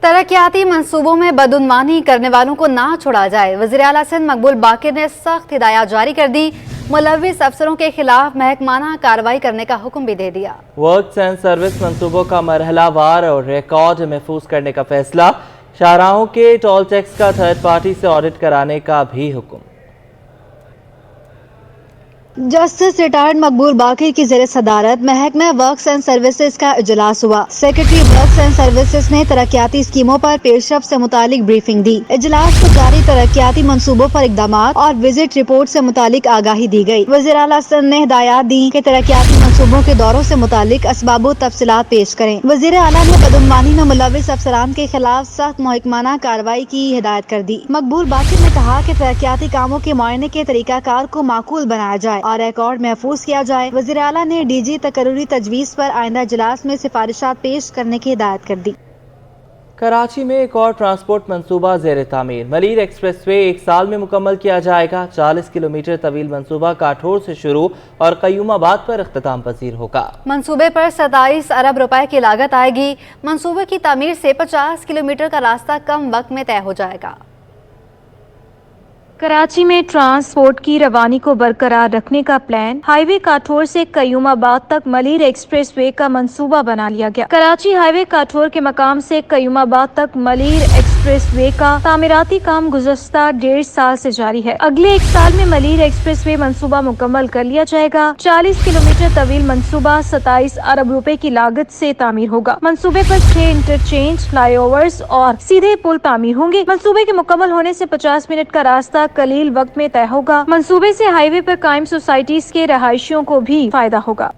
ترقیاتی منصوبوں میں بدعنوانی کرنے والوں کو نہ چھوڑا جائے، وزیر اعلیٰ سندھ مقبول باقر نے سخت ہدایات جاری کر دی، ملوث افسروں کے خلاف محکمانہ کارروائی کرنے کا حکم بھی دے دیا۔ ورکس اینڈ سروس منصوبوں کا مرحلہ وار اور ریکارڈ محفوظ کرنے کا فیصلہ، شاہراہوں کے ٹول ٹیکس کا تھرڈ پارٹی سے آڈٹ کرانے کا بھی حکم۔ جسٹس ریٹائرڈ مقبول باقر کی زیر صدارت محکمہ ورکس اینڈ سروسز کا اجلاس ہوا۔ سیکرٹری ورکس اینڈ سروسز نے ترقیاتی اسکیموں پر پیش رفت سے متعلق بریفنگ دی۔ اجلاس کو جاری ترقیاتی منصوبوں پر اقدامات اور وزٹ رپورٹ سے متعلق آگاہی دی گئی۔ وزیر اعلیٰ سندھ نے ہدایات دی کہ ترقیاتی منصوبوں کے دوروں سے متعلق اسباب و تفصیلات پیش کریں۔ وزیر اعلیٰ نے بدعنوانی میں ملوث افسران کے خلاف سخت محکمانہ کارروائی کی ہدایت کر دی۔ مقبول باقر نے کہا کہ ترقیاتی کاموں کے معائنے کے طریقہ کار کو معقول بنایا جائے اور ریکارڈ محفوظ کیا جائے۔ وزیر اعلیٰ نے ڈی جی تقرری تجویز پر آئندہ اجلاس میں سفارشات پیش کرنے کی ہدایت کر دی۔ کراچی میں ایک اور ٹرانسپورٹ منصوبہ زیر تعمیر، ملیر ایکسپریس وے 1 سال میں مکمل کیا جائے گا۔ 40 کلومیٹر طویل منصوبہ کاٹھور سے شروع اور قیوم آباد پر اختتام پذیر ہوگا۔ منصوبے پر 27 ارب روپے کی لاگت آئے گی۔ منصوبے کی تعمیر سے 50 کلومیٹر کا راستہ کم وقت میں طے ہو جائے گا۔ کراچی میں ٹرانسپورٹ کی روانی کو برقرار رکھنے کا پلان، ہائی وے کاٹھور سے قیوم آباد تک ملیر ایکسپریس وے کا منصوبہ بنا لیا گیا۔ کراچی ہائی وے کاٹھور کے مقام سے قیوم آباد تک ملیر ایکسپریس وے کا تعمیراتی کام گزشتہ 1.5 سال سے جاری ہے۔ اگلے 1 سال میں ملیر ایکسپریس وے منصوبہ مکمل کر لیا جائے گا۔ 40 کلومیٹر طویل منصوبہ 27 ارب روپے کی لاگت سے تعمیر ہوگا۔ منصوبے پر 6 انٹرچینج، فلائی اوورز اور سیدھے پل تعمیر ہوں گے۔ منصوبے کے مکمل ہونے سے 50 منٹ کا راستہ قلیل وقت میں طے ہوگا۔ منصوبے سے ہائی وے پر قائم سوسائٹیز کے رہائشیوں کو بھی فائدہ ہوگا۔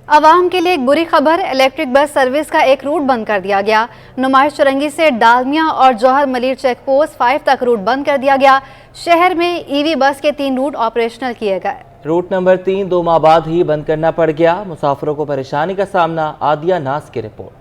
عوام کے لیے ایک بری خبر، الیکٹرک بس سروس کا ایک روٹ بند کر دیا گیا۔ نمائش چورنگی سے ڈالمیا اور جوہر ملیر چیک پوسٹ 5 تک روٹ بند کر دیا گیا۔ شہر میں ای وی بس کے 3 روٹ آپریشنل کیے گئے۔ روٹ نمبر 3 2 ماہ بعد ہی بند کرنا پڑ گیا۔ مسافروں کو پریشانی کا سامنا، عادیہ ناز کی رپورٹ۔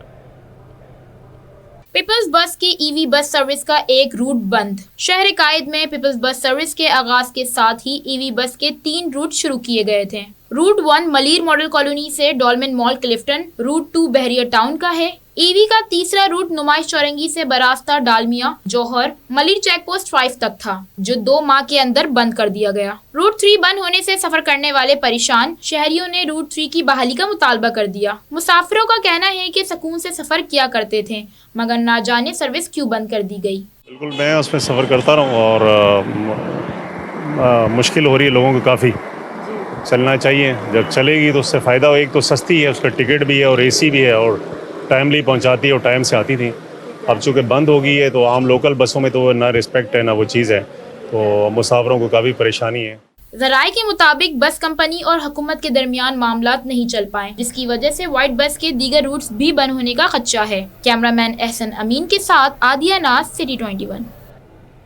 پیپلز بس کے ای وی بس سروس کا ایک روٹ بند۔ شہر قائد میں پیپلز بس سروس کے آغاز کے ساتھ ہی ای وی بس کے 3 روٹ شروع کیے گئے تھے۔ روٹ 1 ملیر ماڈل کالونی سے ڈولمن مال کلفٹن، روٹ 2 بحریہ ٹاؤن کا ہے۔ ای وی کا تیسرا روٹ نمائش چورنگی سے براستہ ڈالمیا، جوہر، ملیر چیک پوسٹ 5 تک تھا، جو 2 ماہ کے اندر بند کر دیا گیا۔ روٹ 3 بند ہونے سے سفر کرنے والے پریشان، شہریوں نے روٹ 3 کی بحالی کا مطالبہ کر دیا۔ مسافروں کا کہنا ہے کہ سکون سے سفر کیا کرتے تھے، مگر نہ جانے سروس کیوں بند کر دی گئی۔ بالکل میں اس میں سفر کرتا رہا ہوں اور مشکل ہو رہی ہے لوگوں کو کافی۔ چلنا چاہیے، جب چلے گی تو اس سے فائدہ ہو۔ ایک تو سستی ہے، اس کا ٹکٹ بھی ہے اور اے سی بھی ہے اور ٹائملی پہنچاتی ہے اور ٹائم سے آتی تھی۔ اب چونکہ بند ہو گئی ہے تو عام لوکل بسوں میں تو نہ رسپیکٹ ہے نہ وہ چیز ہے، تو مسافروں کو کافی پریشانی ہے۔ ذرائع کے مطابق بس کمپنی اور حکومت کے درمیان معاملات نہیں چل پائے، جس کی وجہ سے وائٹ بس کے دیگر روٹس بھی بند ہونے کا خدشہ ہے۔ کیمرہ مین احسن امین کے ساتھ عادیہ ناز، سٹی 21۔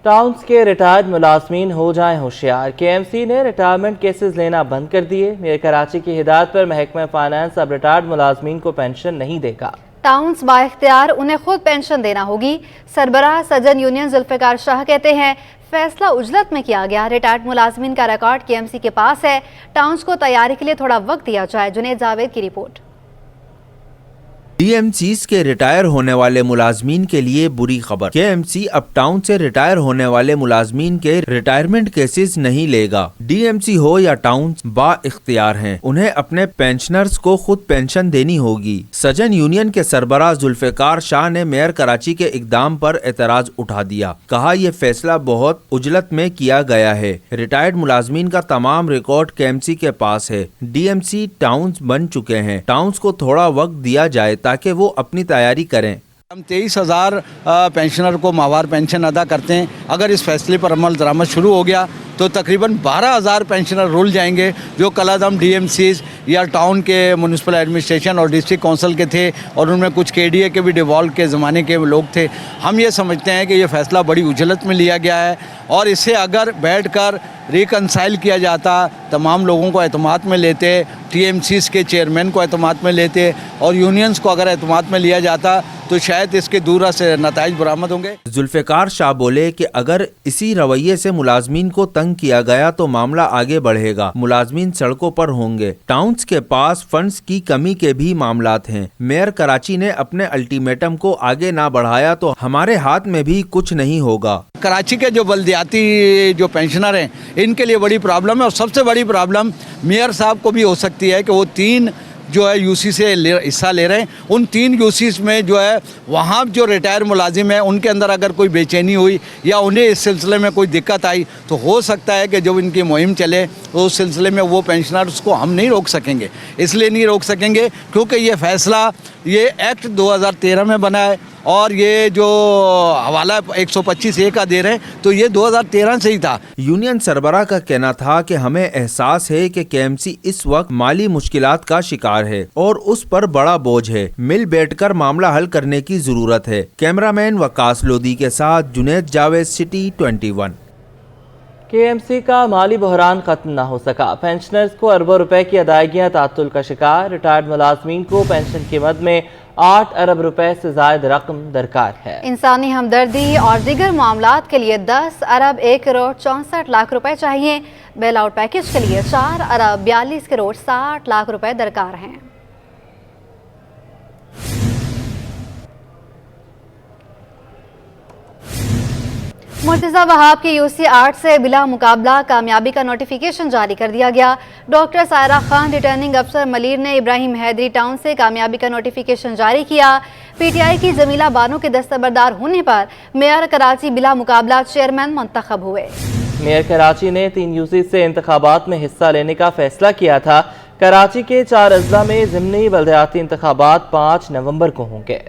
ٹاؤنز کے ریٹائرڈ ملازمین ہو جائیں ہوشیار، کے ایم سی نے ریٹائرمنٹ کیسز لینا بند کر دیے۔ میئر کراچی کی ہدایت پر محکمہ فائنانس اب ریٹائرڈ ملازمین کو پینشن نہیں دے گا۔ ٹاؤنز با اختیار انہیں خود پینشن دینا ہوگی۔ سربراہ سجن یونین ذوالفقار شاہ کہتے ہیں فیصلہ اجلت میں کیا گیا، ریٹائرڈ ملازمین کا ریکارڈ کے ایم سی کے پاس ہے، ٹاؤنز کو تیاری کے لیے تھوڑا وقت دیا جائے۔ جنید جاوید کی رپورٹ۔ ڈی ایم سیز کے ریٹائر ہونے والے ملازمین کے لیے بری خبر، کے ایم سی اب ٹاؤن سے ریٹائر ہونے والے ملازمین کے ریٹائرمنٹ کیسز نہیں لے گا۔ ڈی ایم سی ہو یا ٹاؤن با اختیار ہیں، انہیں اپنے پینشنرز کو خود پینشن دینی ہوگی۔ سجن یونین کے سربراہ ذوالفقار شاہ نے میئر کراچی کے اقدام پر اعتراض اٹھا دیا، کہا یہ فیصلہ بہت عجلت میں کیا گیا ہے، ریٹائرڈ ملازمین کا تمام ریکارڈ کے ایم سی کے پاس ہے، ڈی ایم سی ٹاؤنز بن چکے ہیں، ٹاؤنز کو تھوڑا وقت دیا جائے تاکہ وہ اپنی تیاری کریں۔ ہم 23,000 پینشنر کو ماہوار پینشن ادا کرتے ہیں۔ اگر اس فیصلے پر عمل درآمد شروع ہو گیا تو تقریباً 12,000 پینشنر رول جائیں گے، جو کل عدم ڈی ایم سیز یا ٹاؤن کے میونسپل ایڈمنسٹریشن اور ڈسٹرکٹ کونسل کے تھے، اور ان میں کچھ کے ڈی اے کے بھی ڈیوالو کے زمانے کے لوگ تھے۔ ہم یہ سمجھتے ہیں کہ یہ فیصلہ بڑی عجلت میں لیا گیا ہے، اور اسے اگر بیٹھ کر ریکنسائل کیا جاتا، تمام لوگوں کو اعتماد میں لیتے، ٹی ایم سیز کے چیئرمین کو اعتماد میں لیتے اور یونینز کو اگر اعتماد میں لیا جاتا تو شاید اس کے دور سے نتائج برآمد ہوں گے۔ ذوالفقار شاہ بولے کہ اگر اسی رویے سے ملازمین کو تنگ तंग किया गया तो मामला आगे बढ़ेगा। मुलाजमीन सड़कों पर होंगे। टाउन्स के पास फंड्स की कमी के भी मामलात हैं। मेयर कराची ने अपने अल्टीमेटम को आगे ना बढ़ाया तो हमारे हाथ में भी कुछ नहीं होगा। कराची के जो बल्दियाती जो पेंशनर हैं इनके लिए बड़ी प्रॉब्लम है, और सबसे बड़ी प्रॉब्लम मेयर साहब को भी हो सकती है कि वो 3 जो है यूसी से हिस्सा ले रहे हैं। उन 3 यूसीस में जो है वहाँ जो रिटायर मुलाजिम हैं उनके अंदर अगर कोई बेचैनी हुई या उन्हें इस सिलसिले में कोई दिक्कत आई तो हो सकता है कि जब इनकी मुहिम चले तो उस सिलसिले में वो पेंशनर्स को हम नहीं रोक सकेंगे। इसलिए नहीं रोक सकेंगे क्योंकि ये फैसला ये एक्ट 2013 में बना है, और ये जो हवाला 125A का दे रहे हैं तो ये 2013 से ही था। यूनियन सरबराह का कहना था कि हमें एहसास है कि केएमसी इस वक्त माली मुश्किलात का शिकार है और उस पर बड़ा बोझ है। मिल बैठकर मामला हल करने की जरूरत है। कैमरामैन वकास लोधी के साथ जुनैद जावेद, सिटी 21। केएमसी का माली बहरान खत्म न हो सका। पेंशनर्स को अरबों रुपए की अदायगियां तातुल का शिकार। रिटायर्ड मुलाजमीन को पेंशन की मद में 8 अरब रुपए से ज्यादा रकम दरकार है। इंसानी हमदर्दी और दीगर मामलात के लिए 10 अरब 1 करोड़ 64 लाख रुपए चाहिए। बेल आउट पैकेज के लिए 4 अरब 42 करोड़ 60 लाख रुपए दरकार हैं। मुर्तज़ा वहाब की यूसी 8 से बिला मुकाबला कामयाबी का नोटिफिकेशन जारी कर दिया गया। डॉक्टर सायरा खान रिटर्निंग अफसर मलीर ने इब्राहिम हैदरी टाउन से कामयाबी का नोटिफिकेशन जारी किया। पीटीआई की जमीला बानो के दस्तबरदार होने पर मेयर कराची बिला मुकाबला चेयरमैन मुंतखब हुए। मेयर कराची ने 3 यूसी से इंतखाबात में हिस्सा लेने का फैसला किया था। कराची के 4 अजला में ज़िमनी बल्दियाती इंतखाबात 5 नवंबर को होंगे।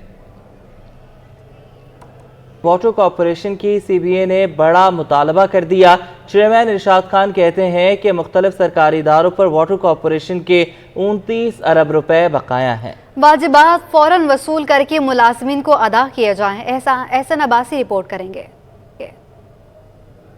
वाटर कॉरपोरेशन की सीबीए ने बड़ा मुतालबा कर दिया। चेयरमैन इरशाद खान कहते हैं कि मुख्तलिफ सरकारी इदारों पर वाटर कॉरपोरेशन के 29 अरब रुपए बकाया हैं। वाजिबात फौरन वसूल करके मुलाजमीन को अदा किए जाएं। ऐसा नबासी रिपोर्ट करेंगे।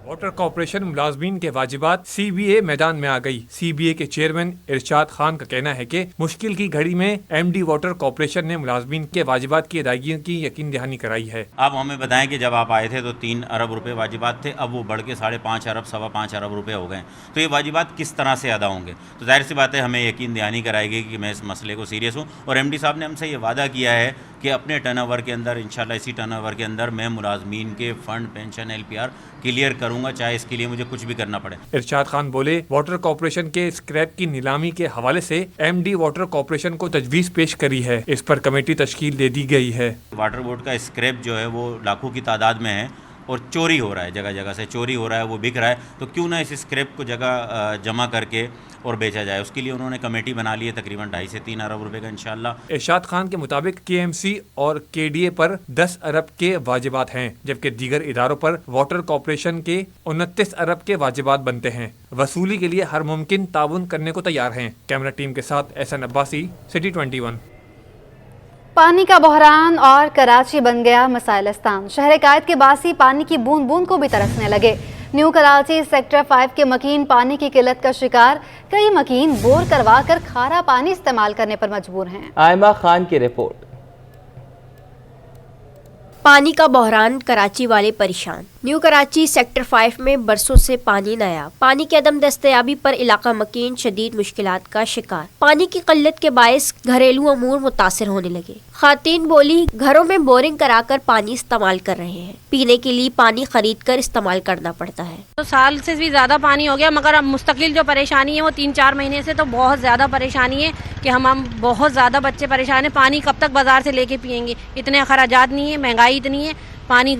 वाटर कॉरपोरेशन मुलाजमीन के वाजिबात सीबीए मैदान में आ गई। सीबीए के चेयरमैन इरशाद खान का कहना है कि मुश्किल की घड़ी में एमडी वाटर कॉरपोरेशन ने मुलाजमीन के वाजिबात की अदायगी की यकीन दहानी कराई है। आप हमें बताएं कि जब आप आए थे तो 3 अरब रुपए वाजिबात थे, अब वो बढ़ के 5.5 अरब 5.25 अरब रुपए हो गए। तो ये वाजिबात किस तरह से अदा होंगे? तो जाहिर सी बात है हमें यकीन दहानी कराएगी कि मैं इस मसले को सीरियस हूँ, और एमडी साहब ने हमसे ये वादा किया है कि अपने टर्नओवर के अंदर इंशाल्लाह इसी टर्नओवर के अंदर मैं मुलाजमीन के फंड, पेंशन, LPR क्लियर करूंगा, चाहे इसके लिए मुझे कुछ भी करना पड़े। इरशाद खान बोले, वाटर कॉरपोरेशन के स्क्रैप की नीलामी के हवाले से एमडी वाटर कॉरपोरेशन को तजवीज़ पेश करी है। इस पर कमेटी तश्कील दे दी गई है। वाटर बोर्ड का स्क्रैप जो है वो लाखों की तादाद में है और चोरी हो रहा है, जगह जगह से चोरी हो रहा है, वो बिक रहा है। तो क्यों ना इस स्क्रैप को जगह जमा करके और बेचा जाए। उसके लिए उन्होंने कमेटी बना ली है तकरीबन 2.5 से 3 अरब रुपए का इंशाल्लाह। इरशाद खान के मुताबिक केएमसी और केडीए पर 10 अरब के वाजिबात हैं, जबकि दीगर इदारों पर वाटर कॉरपोरेशन के 29 अरब के वाजिबात बनते हैं। वसूली के लिए हर मुमकिन ताउन करने को तैयार हैं। कैमरा टीम के साथ एहसन अब्बासी, सिटी 21। पानी का बहरान और कराची बन गया मसाइलस्तान। शहर कायद के बासी पानी की बूंद बूंद को भी तरसने लगे। न्यू कराची सेक्टर 5 के मकीन पानी की किल्लत का शिकार। कई मकीन बोर करवा कर खारा पानी इस्तेमाल करने पर मजबूर हैं। आयमा खान की रिपोर्ट। पानी का बहरान, कराची वाले परेशान। न्यू कराची सेक्टर 5 में बरसों से पानी नायाब। पानी की अदम दस्तयाबी पर इलाका मकीन शदीद मुश्किलात का शिकार। पानी की किल्लत के बायस घरेलू अमूर मुतासिर होने लगे। खातून बोली, घरों में बोरिंग कराकर पानी इस्तेमाल कर रहे हैं। पीने के लिए पानी खरीद कर इस्तेमाल करना पड़ता है। तो साल से भी ज्यादा पानी हो गया, मगर अब मुस्तकिल जो परेशानी है वो 3-4 महीने से तो बहुत ज्यादा परेशानी है कि हम बहुत ज्यादा बच्चे परेशान है। पानी कब तक बाजार से लेके पियेंगे? इतने अखराजात नहीं है, महंगाई इतनी है, पानी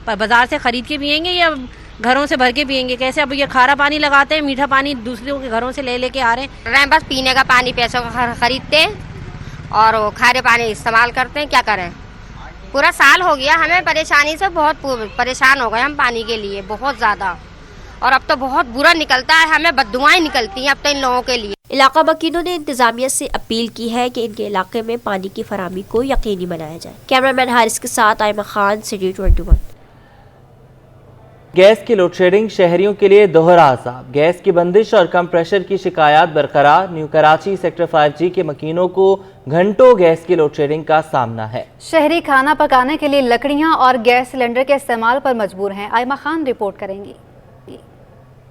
बाजार से खरीद के पियेंगे या घरों से भर के पियेंगे? कैसे? अब ये खारा पानी लगाते हैं, मीठा पानी दूसरों के घरों से लेके आ रहे हैं। बस पीने का पानी पैसों का खरीदते हैं और वो खारे पानी इस्तेमाल करते हैं। क्या करें? पूरा साल हो गया हमें परेशानी से, बहुत परेशान हो गए हम पानी के लिए बहुत ज़्यादा, और अब तो बहुत बुरा निकलता है, हमें बददुआएं निकलती हैं अब तो इन लोगों के लिए। इलाका मकीनों ने इंतजामिया से अपील की है कि इनके इलाके में पानी की फराहमी को यकीनी बनाया जाए। कैमरामैन हारिस के साथ आयमा खान, सिटी 21। गैस की लोड शेडिंग शहरियों के लिए दोहरा अज़ाब। गैस की बंदिश और कम प्रेशर की शिकायत बरकरार। न्यू कराची सेक्टर 5G के मकीनों को घंटों गैस की लोड शेडिंग का सामना है। शहरी खाना पकाने के लिए लकड़ियां और गैस सिलेंडर के इस्तेमाल पर मजबूर हैं। आयमा खान रिपोर्ट करेंगी।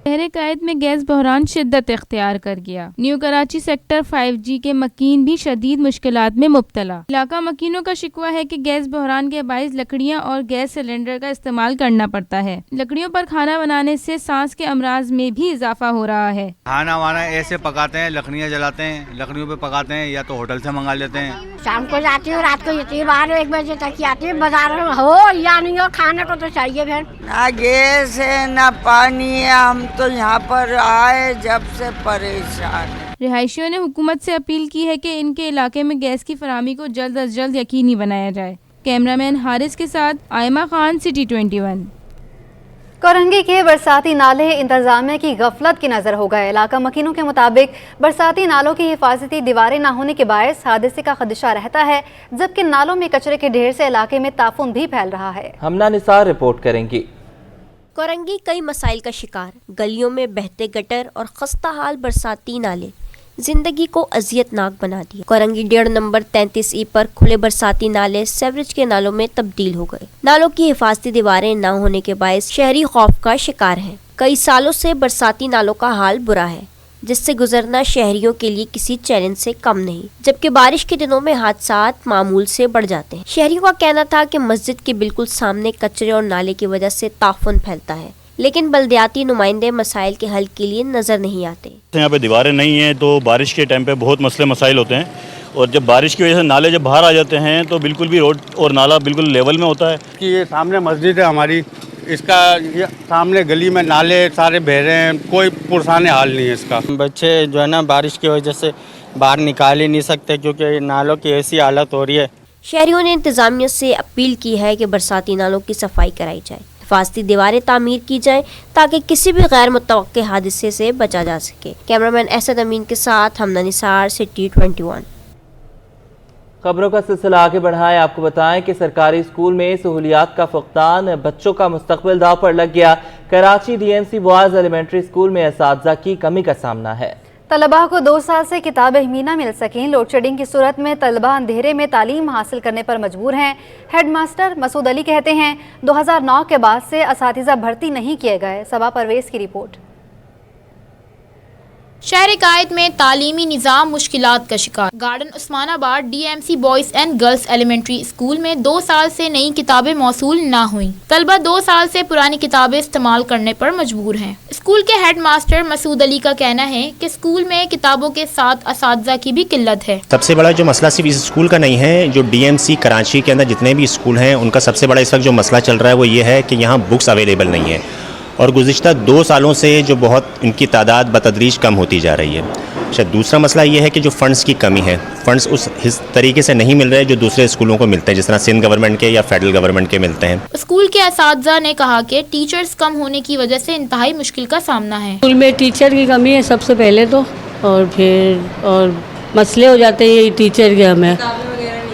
शहर कायद में गैस बहरान शिद्दत इख्तियार कर गया। न्यू कराची सेक्टर 5G के मकीन भी शदीद मुश्किलात में मुब्तला। इलाका मकीनों का शिकवा है कि गैस बहरान के बाइस लकड़ियाँ और गैस सिलेंडर का इस्तेमाल करना पड़ता है। लकड़ियों पर खाना बनाने से सांस के अमराज में भी इजाफा हो रहा है। खाना वाना ऐसे पकाते हैं, लकड़ियाँ जलाते हैं, लकड़ियों पे पकाते हैं या तो होटल से मंगा लेते हैं। शाम को जाती हूँ, रात को जाती हूँ, 12-1 बजे तक ही आती हूँ। बाजार हो या नहीं हो, खाने को तो चाहिए। फिर ना गैस है ना पानी है, हम तो यहाँ पर आए जब से परेशान है। रिहायशियों ने हुकूमत से अपील की है कि इनके इलाके में गैस की फराहमी को जल्द अज जल्द यकीनी बनाया जाए। कैमरामैन हारिस के साथ आयमा खान, सिटी 21। कोरंगी के बरसाती नाले इंतजामिया की गफलत की नज़र हो गए। इलाका मकीनों के मुताबिक बरसाती नालों की हिफाजती दीवारें ना होने के बायस हादसे का खदशा रहता है, जबकि नालों में कचरे के ढेर से इलाके में ताफून भी फैल रहा है। हमना निसार रिपोर्ट करेंगी। कोरंगी कई मसाइल का शिकार, गलियों में बहते गटर और खस्ता हाल बरसाती नाले जिंदगी को अजियतनाक बना दिया। कोरंगी 1.5 नंबर 33E पर खुले बरसाती नाले सेवरेज के नालों में तब्दील हो गए। नालों की हिफाजती दीवारें न होने के बायस शहरी खौफ का शिकार हैं। कई सालों से बरसाती नालों का हाल बुरा है, जिससे गुजरना शहरियों के लिए किसी चैलेंज से कम नहीं, जबकि बारिश के दिनों में हादसात मामूल से बढ़ जाते हैं। शहरियों का कहना था कि मस्जिद के बिल्कुल सामने कचरे और नाले की वजह से ताफून फैलता है, लेकिन बल्दियाती नुमाइंदे मसाइल के हल के लिए नजर नहीं आते। यहाँ पे दीवारें नहीं हैं तो बारिश के टाइम पे बहुत मसले मसाइल होते हैं, और जब बारिश की वजह से नाले जब बाहर आ जाते हैं तो बिल्कुल भी रोड और नाला बिल्कुल लेवल में होता है। कि ये सामने मस्जिद है हमारी, इसका ये सामने गली में नाले सारे बह रहे हैं, कोई पुरसाने हाल नहीं है इसका। बच्चे जो है ना बारिश की वजह से बाहर निकाल ही नहीं सकते क्योंकि नालों की ऐसी हालत हो रही है। शहरियों ने इंतजामिया से अपील की है कि बरसाती नालों की सफाई कराई जाए, हिफाजती दीवारें तामीर की जाए ताकि किसी भी गैर मुतवक्के हादसे से बचा जा सके। कैमरामैन असद अमीन के साथ हमना निसार, सिटी 21। खबरों का सिलसिला आगे बढ़ाएं। आपको बताएं कि सरकारी स्कूल में सहूलियात का फुकदान, बच्चों का मुस्तकबिल दाव पर लग गया। Karachi DMC boys elementary school में असातिज़ा की कमी का सामना है। तलबा को 2 साल से किताबें ही ना मिल सकें। लोड शेडिंग की सूरत में तलबा अंधेरे में तालीम हासिल करने पर मजबूर हैं। हेड मास्टर मसूद अली कहते हैं 2009 के बाद से असातिज़ा भर्ती नहीं किए गए। सबा परवेज की रिपोर्ट। शहर कायद में तालीमी निज़ाम मुश्किलात का शिकार। Garden Usmanabad DMC boys and girls elementary school में 2 साल से नई किताबें मौसूल ना हुई। तलबा 2 साल से पुरानी किताबें इस्तेमाल करने पर मजबूर हैं। स्कूल के हेड मास्टर मसूद अली का कहना है कि स्कूल में किताबों के साथ असातिज़ा की भी किल्लत है। सबसे बड़ा जो मसला सिर्फ इस स्कूल का नहीं है, जो DMC कराची के अंदर जितने भी स्कूल हैं उनका सबसे बड़ा इस वक्त जो मसला चल रहा है वो ये है कि यहाँ बुक्स अवेलेबल नहीं है, और गुज़िश्ता 2 सालों से जो बहुत इनकी तादाद बतदरीज कम होती जा रही है। शायद दूसरा मसला ये है कि जो फ़ंड्स की कमी है, फ़ंड्स उस तरीके से नहीं मिल रहे जो दूसरे स्कूलों को मिलते हैं, जिस तरह सिंध गवर्नमेंट के या फेडरल गवर्नमेंट के मिलते हैं। स्कूल के असातिज़ा ने कहा कि टीचर्स कम होने की वजह से इंतहाई मुश्किल का सामना है। स्कूल में टीचर की कमी है सबसे पहले तो, और फिर और मसले हो जाते हैं टीचर के। हमें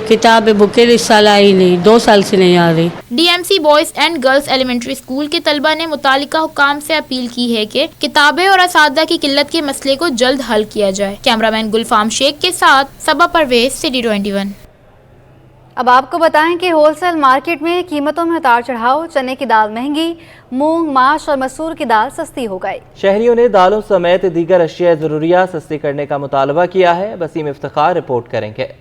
किताबें बुकें इस साल आई नहीं, 2 साल से नहीं आ रही। DMC boys and girls elementary school के तलबा ने मुतालिका हुकाम से अपील की है कि किताबें और असातिज़ा की किल्लत के मसले को जल्द हल किया जाए। कैमरामैन गुलफाम शेख के साथ सबा परवेज, सिटी 21। अब आपको बताएं कि होलसेल मार्केट में कीमतों में उतार चढ़ाव। चने की दाल महंगी, मूंग, माश और मसूर की दाल सस्ती हो गई। शहरियों ने दालों समेत दीगर अशिया ज़रूरियात सस्ती करने का मुतालबा किया है। वसीम इफ्तिखार रिपोर्ट करेंगे।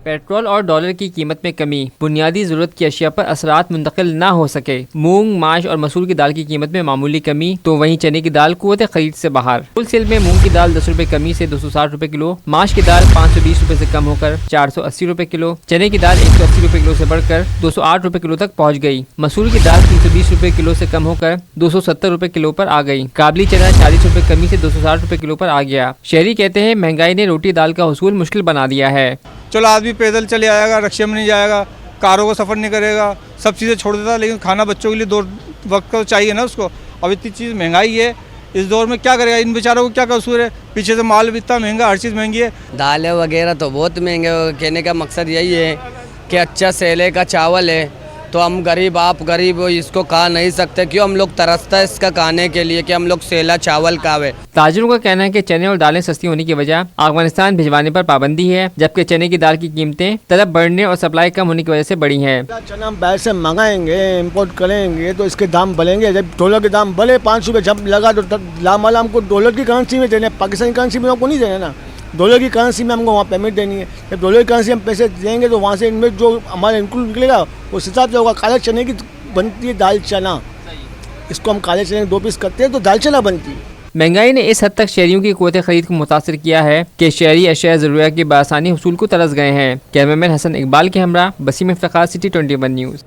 पेट्रोल और डॉलर की कीमत में कमी, बुनियादी ज़रूरत की अशिया पर असरात मुंतकिल ना हो सके। मूंग, माश और मसूर की दाल की कीमत में मामूली कमी, तो वहीं चने की दाल कुव्वत खरीद से बाहर। होल सेल में मूंग की दाल 10 रुपये कमी से 260 रुपये किलो, माश की दाल 520 रुपये से कम होकर 480 रुपये किलो, चने की दाल 180 रुपये किलो से बढ़कर 208 रुपये किलो तक पहुँच गई। मसूर की दाल 320 रुपये किलो से कम होकर 270 रुपये किलो पर आ गई। काबली चना 40 रुपये कमी से 260 रुपये किलो पर आ गया। शहरी कहते हैं महंगाई ने रोटी दाल का हुसूल मुश्किल बना दिया है। चलो आदमी पैदल चले आएगा, रिक्शे में नहीं जाएगा, कारों को सफ़र नहीं करेगा, सब चीज़ें छोड़ देता, लेकिन खाना बच्चों के लिए 2 वक्त का तो चाहिए ना उसको। अब इतनी चीज़ महंगाई है इस दौर में, क्या करेगा इन बेचारों को, क्या कसूर है? पीछे से माल भी इतना महंगा, हर चीज़ महंगी है। दालें वगैरह तो बहुत महंगे। कहने का मकसद यही है कि अच्छा सेले का चावल है तो हम गरीब आप गरीब इसको खा नहीं सकते, क्यों हम लोग तरसता है इसका खाने के लिए कि हम लोग सेला चावल खावे। ताजिरों का कहना है कि चने और दालें सस्ती होने की वजह अफगानिस्तान भिजवाने पर पाबंदी है, जबकि चने की दाल की कीमतें तलब बढ़ने और सप्लाई कम होने की वजह से बढ़ी है। चना हम बाहर से मंगाएंगे, इम्पोर्ट करेंगे तो इसके दाम बढ़ेंगे। जब डॉलर के दाम बढ़े 5 रुपये जब लगा तो लामाला हमको डॉलर की करेंसी में देने, पाकिस्तानी करेंसी में हमको नहीं देना ना, डॉलर की करेंसी में हमको वहाँ पेमेंट देनी है। जब डॉलर की करेंसी हम पैसे देंगे तो वहाँ से इनमें जो हमारा इनक्लूड निकलेगा उस हिसाब से होगा। काले चने की बनती है दाल चना, इसको हम काले चने 2 पीस करते हैं तो दाल चना बनती है। महंगाई ने इस हद तक शहरियों की क़ुव्वत खरीद को मुतासर किया है कि शहरी अशिया ज़रूरियात की बआसानी हुसूल को तरस गए हैं। कैमरामैन हसन इकबाल के हमरा बसीम इफ्तिखार, सिटी 21 न्यूज़।